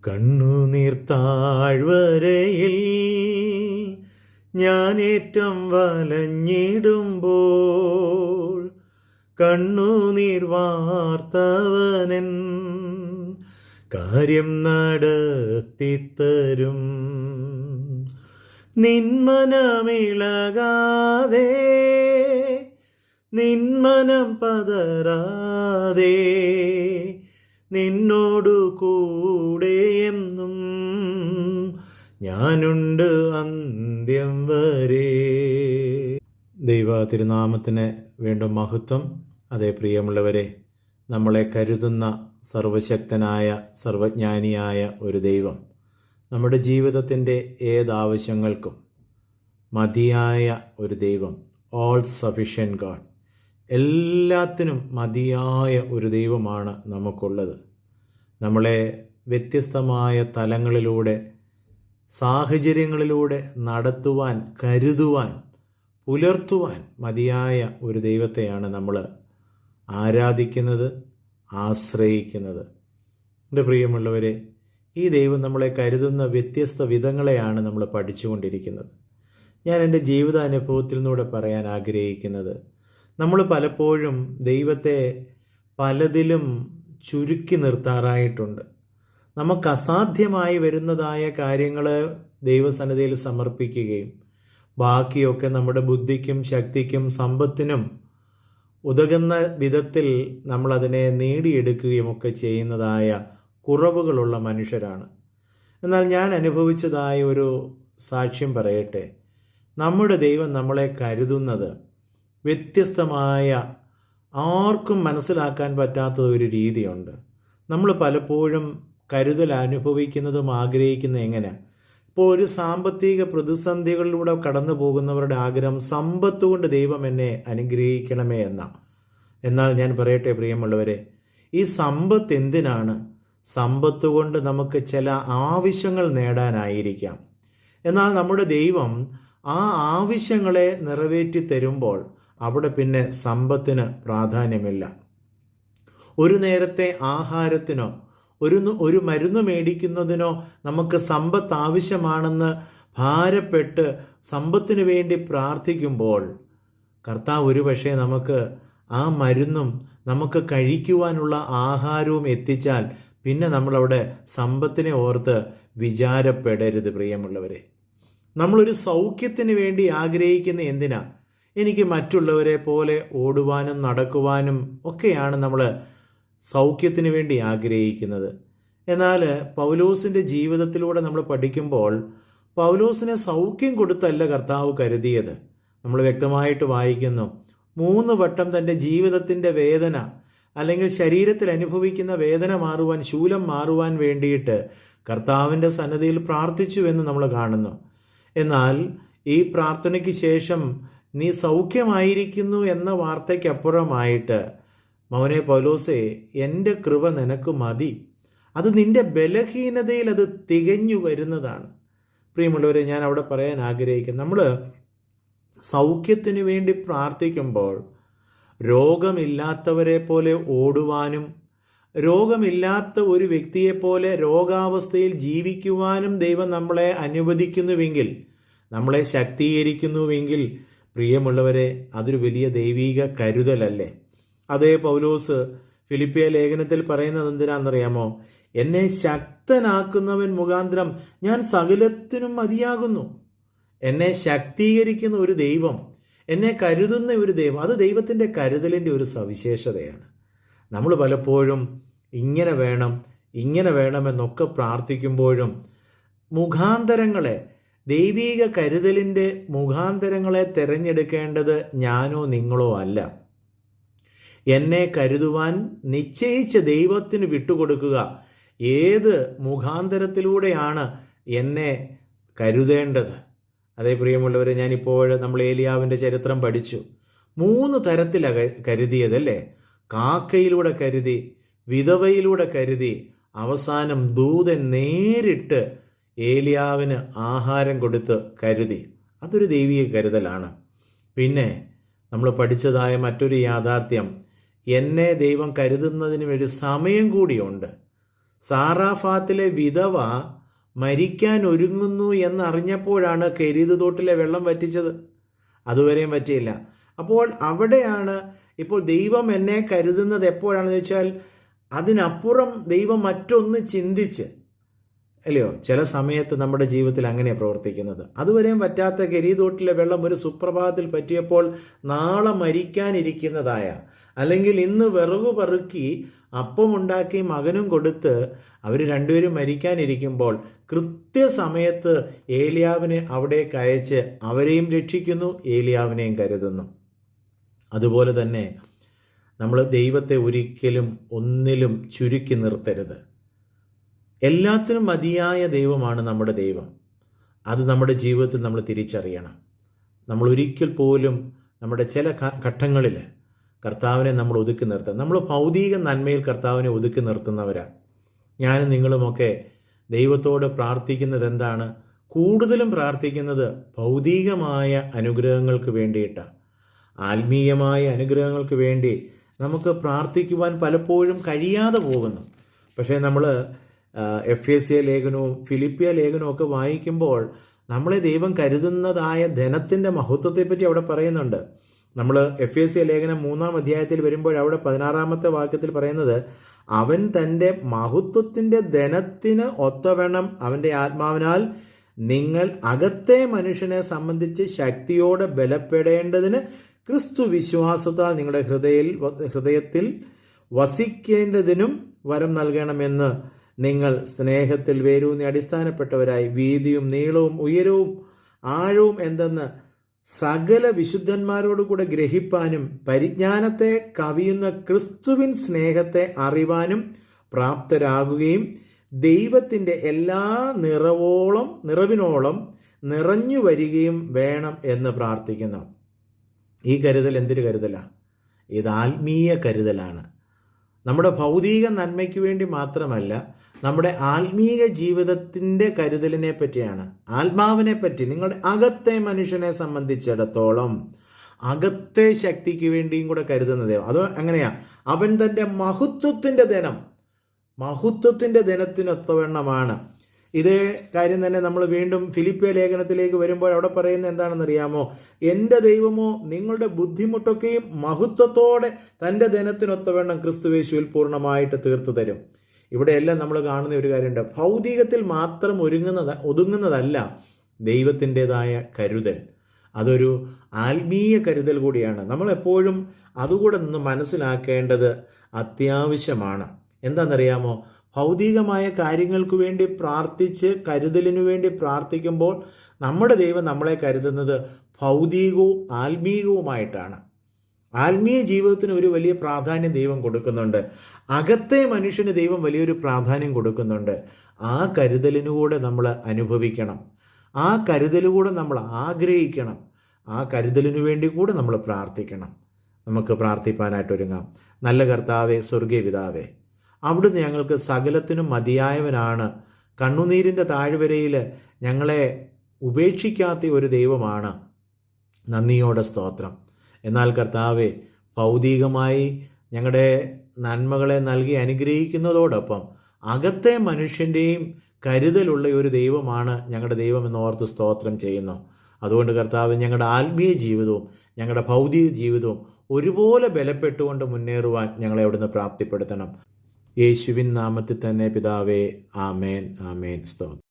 കണ്ണുനീർത്താഴ്വരയിൽ ഞാനേറ്റം വലഞ്ഞിടുമ്പോൾ കണ്ണുനീർ വാർത്തവനൻ കാര്യം നടത്തിത്തരും. നിന്മനമിളകാതെ നിന്മനം പതറാതെ നിന്നോടു കൂടെയെന്നും ഞാനുണ്ട് അന്ത്യം വരെ. ദൈവ തിരുനാമത്തിന് വീണ്ടും മഹത്വം. അതേ പ്രിയമുള്ളവരെ, നമ്മളെ കരുതുന്ന സർവശക്തനായ സർവജ്ഞാനിയായ ഒരു ദൈവം നമ്മുടെ ജീവിതത്തിൻ്റെ ഏതാവശ്യങ്ങൾക്കും മതിയായ ഒരു ദൈവം, ഓൾ സഫിഷ്യൻറ്റ് ഗാഡ്, എല്ലാത്തിനും മതിയായ ഒരു ദൈവമാണ് നമുക്കുള്ളത്. നമ്മളെ വ്യത്യസ്തമായ തലങ്ങളിലൂടെ സാഹചര്യങ്ങളിലൂടെ നടത്തുവാൻ, കരുതുവാൻ, പുലർത്തുവാൻ മതിയായ ഒരു ദൈവത്തെയാണ് നമ്മൾ ആരാധിക്കുന്നത്, ആശ്രയിക്കുന്നത്. എൻ്റെ പ്രിയമുള്ളവരെ, ഈ ദൈവം നമ്മളെ കരുതുന്ന വ്യത്യസ്ത വിധങ്ങളെയാണ് നമ്മൾ പഠിച്ചുകൊണ്ടിരിക്കുന്നത്. ഞാൻ എൻ്റെ ജീവിതാനുഭവത്തിൽ നിന്നൂടെ പറയാൻ ആഗ്രഹിക്കുന്നത്, നമ്മൾ പലപ്പോഴും ദൈവത്തെ പലതിലും ചുരുക്കി നിർത്താറായിട്ടുണ്ട്. നമുക്ക് അസാധ്യമായി വരുന്നതായ കാര്യങ്ങൾ ദൈവസന്നിധിയിൽ സമർപ്പിക്കുകയും ബാക്കിയൊക്കെ നമ്മുടെ ബുദ്ധിക്കും ശക്തിക്കും സമ്പത്തിനും ഉതകുന്ന വിധത്തിൽ നമ്മളതിനെ നേടിയെടുക്കുകയും ഒക്കെ ചെയ്യുന്നതായ കുറവുകളുള്ള മനുഷ്യരാണ്. എന്നാൽ ഞാൻ അനുഭവിച്ചതായ ഒരു സാക്ഷ്യം പറയട്ടെ. നമ്മുടെ ദൈവം നമ്മളെ കരുതുന്നത് വ്യത്യസ്തമായ, ആർക്കും മനസ്സിലാക്കാൻ പറ്റാത്ത ഒരു രീതിയുണ്ട്. നമ്മൾ പലപ്പോഴും കരുതൽ അനുഭവിക്കുന്നതും ആഗ്രഹിക്കുന്നത് എങ്ങനെയാണ്? ഇപ്പോൾ ഒരു സാമ്പത്തിക പ്രതിസന്ധികളിലൂടെ കടന്നു പോകുന്നവരുടെ ആഗ്രഹം സമ്പത്ത് കൊണ്ട് ദൈവം എന്നെ അനുഗ്രഹിക്കണമേ എന്നാണ്. എന്നാൽ ഞാൻ പറയട്ടെ പ്രിയമുള്ളവരെ, ഈ സമ്പത്ത് എന്തിനാണ്? സമ്പത്ത് കൊണ്ട് നമുക്ക് ചില ആവശ്യങ്ങൾ നേടാനായിരിക്കാം. എന്നാൽ നമ്മുടെ ദൈവം ആ ആവശ്യങ്ങളെ നിറവേറ്റി തരുമ്പോൾ അവിടെ പിന്നെ സമ്പത്തിന് പ്രാധാന്യമില്ല. ഒരു നേരത്തെ ആഹാരത്തിനോ ഒരു മരുന്ന് മേടിക്കുന്നതിനോ നമുക്ക് സമ്പത്ത് ആവശ്യമാണെന്ന് ഭാരപ്പെട്ട് സമ്പത്തിനു വേണ്ടി പ്രാർത്ഥിക്കുമ്പോൾ കർത്താവ് ഒരുപക്ഷെ നമുക്ക് ആ മരുന്നും നമുക്ക് കഴിക്കുവാനുള്ള ആഹാരവും എത്തിച്ചാൽ പിന്നെ നമ്മളവിടെ സമ്പത്തിനെ ഓർത്ത് വിചാരപ്പെടരുത്. പ്രിയമുള്ളവരെ, നമ്മളൊരു സൗഖ്യത്തിന് വേണ്ടി ആഗ്രഹിക്കുന്ന എന്തിനാ? എനിക്ക് മറ്റുള്ളവരെ പോലെ ഓടുവാനും നടക്കുവാനും ഒക്കെയാണ് നമ്മൾ സൗഖ്യത്തിന് വേണ്ടി ആഗ്രഹിക്കുന്നത്. എന്നാൽ പൗലോസിൻ്റെ ജീവിതത്തിലൂടെ നമ്മൾ പഠിക്കുമ്പോൾ പൗലോസിനെ സൗഖ്യം കൊടുത്തല്ല കർത്താവ് കരുതിയത്. നമ്മൾ വ്യക്തമായിട്ട് വായിക്കുന്നു, 3 വട്ടം തൻ്റെ ജീവിതത്തിൻ്റെ വേദന അല്ലെങ്കിൽ ശരീരത്തിൽ അനുഭവിക്കുന്ന വേദന മാറുവാൻ, ശൂലം മാറുവാൻ വേണ്ടിയിട്ട് കർത്താവിൻ്റെ സന്നിധിയിൽ പ്രാർത്ഥിച്ചു എന്ന് നമ്മൾ കാണുന്നു. എന്നാൽ ഈ പ്രാർത്ഥനയ്ക്ക് ശേഷം നീ സൗഖ്യമായിരിക്കുന്നു എന്ന വാർത്തയ്ക്കപ്പുറമായിട്ട്, മൗനെ പൗലോസേ, എൻ്റെ കൃപ നിനക്ക് മതി, അത് നിൻ്റെ ബലഹീനതയിൽ അത് തികഞ്ഞു വരുന്നതാണ്. പ്രിയമുള്ളവരെ, ഞാൻ അവിടെ പറയാൻ ആഗ്രഹിക്കുന്നു, നമ്മൾ സൗഖ്യത്തിനു വേണ്ടി പ്രാർത്ഥിക്കുമ്പോൾ രോഗമില്ലാത്തവരെ പോലെ ഓടുവാനും രോഗമില്ലാത്ത ഒരു വ്യക്തിയെപ്പോലെ രോഗാവസ്ഥയിൽ ജീവിക്കുവാനും ദൈവം നമ്മളെ അനുവദിക്കുന്നുവെങ്കിൽ, നമ്മളെ ശക്തീകരിക്കുന്നുവെങ്കിൽ, പ്രിയമുള്ളവരെ, അതൊരു വലിയ ദൈവിക കരുതലല്ലേ? അതേ പൗലോസ് ഫിലിപ്പിയ ലേഖനത്തിൽ പറയുന്നത് എന്തിനാണെന്നറിയാമോ? എന്നെ ശക്തനാക്കുന്നവൻ മുഖാന്തരം ഞാൻ സകലത്തിനും മതിയാകുന്നു. എന്നെ ശക്തീകരിക്കുന്ന ഒരു ദൈവം, എന്നെ കരുതുന്ന ഒരു ദൈവം, അത് ദൈവത്തിൻ്റെ കരുതലിൻ്റെ ഒരു സവിശേഷതയാണ്. നമ്മൾ പലപ്പോഴും ഇങ്ങനെ വേണമെന്നൊക്കെ പ്രാർത്ഥിക്കുമ്പോഴും മുഖാന്തരങ്ങളെ, ദൈവിക കരുതലിൻ്റെ മുഖാന്തരങ്ങളെ തിരഞ്ഞെടുക്കേണ്ടത് ഞാനോ നിങ്ങളോ അല്ല. എന്നെ കരുതുവാൻ നിശ്ചയിച്ച ദൈവത്തിന് വിട്ടുകൊടുക്കുക. ഏത് മുഖാന്തരത്തിലൂടെയാണ് എന്നെ കരുതേണ്ടത്? അതേ പ്രിയമുള്ളവരെ, ഞാനിപ്പോൾ നമ്മൾ ഏലിയാവിൻ്റെ ചരിത്രം പഠിച്ചു. 3 തരത്തിലാണ് കരുതിയതല്ലേ? കാക്കയിലൂടെ കരുതി, വിധവയിലൂടെ കരുതി, അവസാനം ദൂതൻ നേരിട്ട് ഏലിയാവിന് ആഹാരം കൊടുത്ത് കരുതി. അതൊരു ദൈവിക കരുതലാണ്. പിന്നെ നമ്മൾ പഠിച്ചതായ മറ്റൊരു യാഥാർത്ഥ്യം, എന്നെ ദൈവം കരുതുന്നതിന് ഒരു സമയം കൂടിയുണ്ട്. സാറാഫാത്തിലെ വിധവ മരിക്കാൻ ഒരുങ്ങുന്നു എന്നറിഞ്ഞപ്പോഴാണ് കെരീത് തോട്ടിലെ വെള്ളം വറ്റിച്ചത്. അതുവരെയും പറ്റിയില്ല. അപ്പോൾ അവിടെയാണ് ഇപ്പോൾ ദൈവം എന്നെ കരുതുന്നത് എപ്പോഴാണെന്ന് വെച്ചാൽ അതിനപ്പുറം ദൈവം മറ്റൊന്ന് ചിന്തിച്ച്, അല്ലയോ? ചില സമയത്ത് നമ്മുടെ ജീവിതത്തിൽ അങ്ങനെയാണ് പ്രവർത്തിക്കുന്നത്. അതുവരെയും പറ്റാത്ത കെരീത് തോട്ടിലെ വെള്ളം ഒരു സുപ്രഭാതത്തിൽ പറ്റിയപ്പോൾ നാളെ മരിക്കാനിരിക്കുന്നതായ, അല്ലെങ്കിൽ ഇന്ന് വിറകു പെറുക്കി അപ്പമുണ്ടാക്കി മകനും കൊടുത്ത് അവർ രണ്ടുപേരും മരിക്കാനിരിക്കുമ്പോൾ കൃത്യസമയത്ത് ഏലിയാവിനെ അവിടേക്ക് അയച്ച് അവരെയും രക്ഷിക്കുന്നു, ഏലിയാവിനെയും കരുതുന്നു. അതുപോലെ തന്നെ നമ്മൾ ദൈവത്തെ ഒരിക്കലും ഒന്നിലും ചുരുക്കി നിർത്തരുത്. എല്ലാത്തിനും മതിയായ ദൈവമാണ് നമ്മുടെ ദൈവം. അത് നമ്മുടെ ജീവിതത്തിൽ നമ്മൾ തിരിച്ചറിയണം. നമ്മൾ ഒരിക്കൽ പോലും നമ്മുടെ ചില ഘട്ടങ്ങളിൽ കർത്താവിനെ നമ്മൾ ഒതുക്കി നിർത്തുക. നമ്മൾ ഭൗതിക നന്മയിൽ കർത്താവിനെ ഒതുക്കി നിർത്തുന്നവരാണ്. ഞാനും നിങ്ങളുമൊക്കെ ദൈവത്തോട് പ്രാർത്ഥിക്കുന്നത് എന്താണ്? കൂടുതലും പ്രാർത്ഥിക്കുന്നത് ഭൗതികമായ അനുഗ്രഹങ്ങൾക്ക് വേണ്ടിയിട്ടാണ്. ആത്മീയമായ അനുഗ്രഹങ്ങൾക്ക് വേണ്ടി നമുക്ക് പ്രാർത്ഥിക്കുവാൻ പലപ്പോഴും കഴിയാതെ പോകുന്നു. പക്ഷേ നമ്മൾ എഫേസ്യ ലേഖനവും ഫിലിപ്പിയ ലേഖനവും ഒക്കെ വായിക്കുമ്പോൾ നമ്മളെ ദൈവം കരുതുന്നതായ ധനത്തിൻ്റെ മഹത്വത്തെപ്പറ്റി അവിടെ പറയുന്നുണ്ട്. നമ്മൾ എഫേസ്യ ലേഖനം 3-ാം അധ്യായത്തിൽ വരുമ്പോൾ അവിടെ 16-ാമത്തെ വാക്യത്തിൽ പറയുന്നത്, അവൻ തൻ്റെ മഹത്വത്തിൻ്റെ ധനത്തിന് ഒത്തവണ്ണം അവൻ്റെ ആത്മാവിനാൽ നിങ്ങൾ അകത്തെ മനുഷ്യനെ സംബന്ധിച്ച് ശക്തിയോടെ ബലപ്പെടേണ്ടതിന് ക്രിസ്തു വിശ്വാസത്താൽ നിങ്ങളുടെ ഹൃദയത്തിൽ വസിക്കേണ്ടതിനും വരം നൽകണമെന്ന് നിങ്ങൾ സ്നേഹത്തിൽ വേരൂന്നി അടിസ്ഥാനപ്പെട്ടവരായി വീതിയും നീളവും ഉയരവും ആഴവും എന്തെന്ന് സകല വിശുദ്ധന്മാരോടുകൂടെ ഗ്രഹിപ്പാനും പരിജ്ഞാനത്തെ കവിയുന്ന ക്രിസ്തുവിൻ സ്നേഹത്തെ അറിവാനും പ്രാപ്തരാകുകയും ദൈവത്തിൻ്റെ എല്ലാ നിറവിനോളം നിറഞ്ഞു വരികയും വേണം എന്ന് പ്രാർത്ഥിക്കുന്നു. ഈ കരുതൽ എന്തൊരു കരുതലാണ്? ഇത് ആത്മീയ കരുതലാണ്. നമ്മുടെ ഭൗതിക നന്മയ്ക്ക് വേണ്ടി മാത്രമല്ല, നമ്മുടെ ആത്മീയ ജീവിതത്തിൻ്റെ കരുതലിനെ പറ്റിയാണ്. ആത്മാവിനെ പറ്റി, നിങ്ങളുടെ അകത്തെ മനുഷ്യനെ സംബന്ധിച്ചിടത്തോളം അകത്തെ ശക്തിക്ക് വേണ്ടിയും കൂടെ കരുതുന്നത്. അത് അങ്ങനെയാ. അവൻ തൻ്റെ മഹത്വത്തിൻ്റെ ധനത്തിനൊത്തവണ്ണമാണ്. ഇതേ കാര്യം തന്നെ നമ്മൾ വീണ്ടും ഫിലിപ്പിയ ലേഖനത്തിലേക്ക് വരുമ്പോൾ അവിടെ പറയുന്നത് എന്താണെന്നറിയാമോ? എൻ്റെ ദൈവമോ നിങ്ങളുടെ ബുദ്ധിമുട്ടൊക്കെയും മഹത്വത്തോടെ തൻ്റെ ധനത്തിനൊത്തവണ്ണം ക്രിസ്തുയേശുവിൽ പൂർണ്ണമായിട്ട് തീർത്തു തരും. ഇവിടെയെല്ലാം നമ്മൾ കാണുന്ന ഒരു കാര്യമുണ്ട്. ഭൗതികത്തിൽ മാത്രം ഒതുങ്ങുന്നതല്ല ദൈവത്തിൻ്റെതായ കരുതൽ. അതൊരു ആത്മീയ കരുതൽ കൂടിയാണ്. നമ്മളെപ്പോഴും അതുകൂടെ നിന്ന് മനസ്സിലാക്കേണ്ടത് അത്യാവശ്യമാണ്. എന്താണെന്നറിയാമോ? ഭൗതികമായ കാര്യങ്ങൾക്ക് വേണ്ടി പ്രാർത്ഥിച്ച് കരുതലിനു വേണ്ടി പ്രാർത്ഥിക്കുമ്പോൾ നമ്മുടെ ദൈവം നമ്മളെ കരുതുന്നത് ഭൗതികവും ആത്മീയവുമായിട്ടാണ്. ആത്മീയ ജീവിതത്തിന് ഒരു വലിയ പ്രാധാന്യം ദൈവം കൊടുക്കുന്നുണ്ട്. അകത്തെ മനുഷ്യന് ദൈവം വലിയൊരു പ്രാധാന്യം കൊടുക്കുന്നുണ്ട്. ആ കരുതലിനുകൂടെ നമ്മൾ അനുഭവിക്കണം. ആ കരുതലുകൂടെ നമ്മൾ ആഗ്രഹിക്കണം. ആ കരുതലിനു വേണ്ടി കൂടെ നമ്മൾ പ്രാർത്ഥിക്കണം. നമുക്ക് പ്രാർത്ഥിപ്പാനായിട്ട് ഒരുങ്ങാം. നല്ല കർത്താവേ, സ്വർഗീയ പിതാവേ, അവിടുന്ന് ഞങ്ങൾക്ക് സകലത്തിനും മതിയായവനാണ്. കണ്ണുനീരിൻ്റെ താഴ്വരയിൽ ഞങ്ങളെ ഉപേക്ഷിക്കാത്ത ഒരു ദൈവമാണ്. നന്ദിയോടെ സ്തോത്രം. എന്നാൽ കർത്താവേ, ഭൗതികമായി ഞങ്ങളുടെ നന്മകളെ നൽകി അനുഗ്രഹിക്കുന്നതോടൊപ്പം അകത്തെ മനുഷ്യൻ്റെയും കരുതലുള്ള ഒരു ദൈവമാണ് ഞങ്ങളുടെ ദൈവം എന്നോർത്ത് സ്തോത്രം ചെയ്യുന്നു. അതുകൊണ്ട് കർത്താവ്, ഞങ്ങളുടെ ആത്മീയ ജീവിതവും ഞങ്ങളുടെ ഭൗതിക ജീവിതവും ഒരുപോലെ ബലപ്പെട്ടുകൊണ്ട് മുന്നേറുവാൻ ഞങ്ങളെ അവിടുന്ന് പ്രാപ്തിപ്പെടുത്തണം. യേശുവിൻ നാമത്തിൽ തന്നെ പിതാവേ, ആമേൻ, ആമേൻ. സ്തോത്രം.